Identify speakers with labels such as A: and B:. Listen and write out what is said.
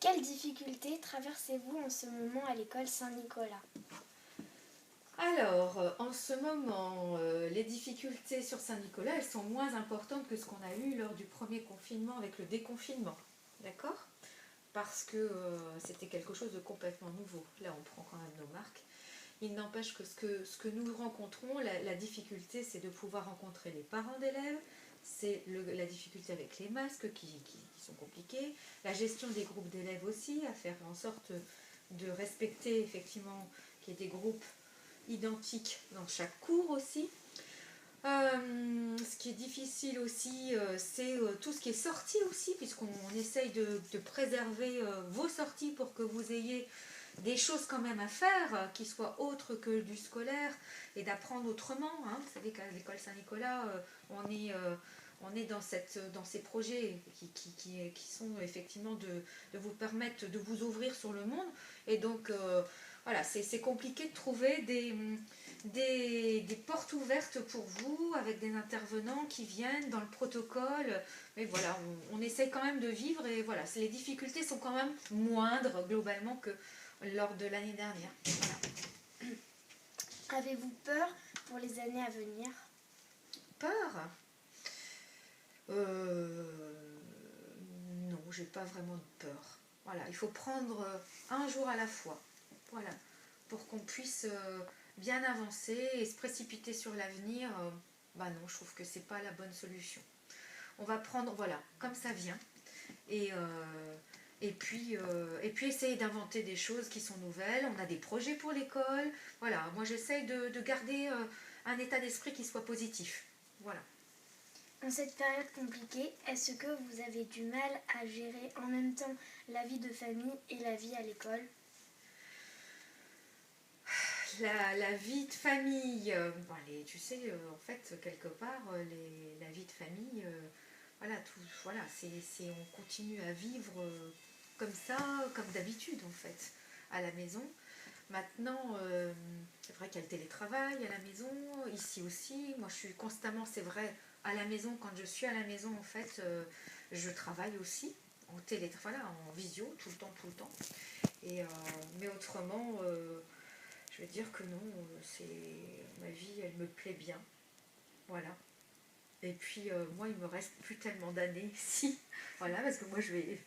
A: Quelles difficultés traversez-vous en ce moment à l'école Saint-Nicolas?
B: Alors, en ce moment, les difficultés sur Saint-Nicolas, elles sont moins importantes que ce qu'on a eu lors du premier confinement avec le déconfinement. D'accord? Parce que c'était quelque chose de complètement nouveau. Là, on prend quand même nos marques. Il n'empêche que ce que nous rencontrons, la difficulté, c'est de pouvoir rencontrer les parents d'élèves, c'est la difficulté avec les masques qui sont compliqués, la gestion des groupes d'élèves aussi, à faire en sorte de respecter effectivement qu'il y ait des groupes identiques dans chaque cours aussi. Ce qui est difficile aussi, c'est tout ce qui est sortie aussi, puisqu'on essaye de préserver vos sorties pour que vous ayez des choses quand même à faire, qui soient autres que du scolaire, et d'apprendre autrement. Hein. Vous savez qu'à l'école Saint-Nicolas, on est dans ces projets qui sont effectivement de vous permettre de vous ouvrir sur le monde. Et donc, voilà, c'est compliqué de trouver des portes ouvertes pour vous, avec des intervenants qui viennent dans le protocole. Mais voilà, on essaye quand même de vivre, et voilà, les difficultés sont quand même moindres globalement que lors de l'année dernière. Voilà.
A: Avez-vous peur pour les années à venir?
B: Peur Non, j'ai pas vraiment de peur. Voilà, il faut prendre un jour à la fois. Voilà, pour qu'on puisse bien avancer et se précipiter sur l'avenir. Bah non, je trouve que c'est pas la bonne solution. On va prendre, voilà, comme ça vient. Et, et puis essayer d'inventer des choses qui sont nouvelles. On a des projets pour l'école. Voilà, moi j'essaye de garder un état d'esprit qui soit positif. Voilà.
A: En cette période compliquée, est-ce que vous avez du mal à gérer en même temps la vie de famille et la vie à l'école?
B: La vie de famille, bon, tu sais, en fait, quelque part, la vie de famille, voilà, voilà, on continue à vivre comme ça, comme d'habitude, en fait, à la maison. Maintenant, c'est vrai qu'il y a le télétravail à la maison, ici aussi. Moi, je suis constamment, c'est vrai, à la maison. Quand je suis à la maison, en fait, je travaille aussi en voilà, en visio, tout le temps, tout le temps. Et, mais autrement, je veux dire que non, ma vie, elle me plaît bien. Voilà. Et puis, moi, il me reste plus tellement d'années ici. Voilà, parce que moi, je vais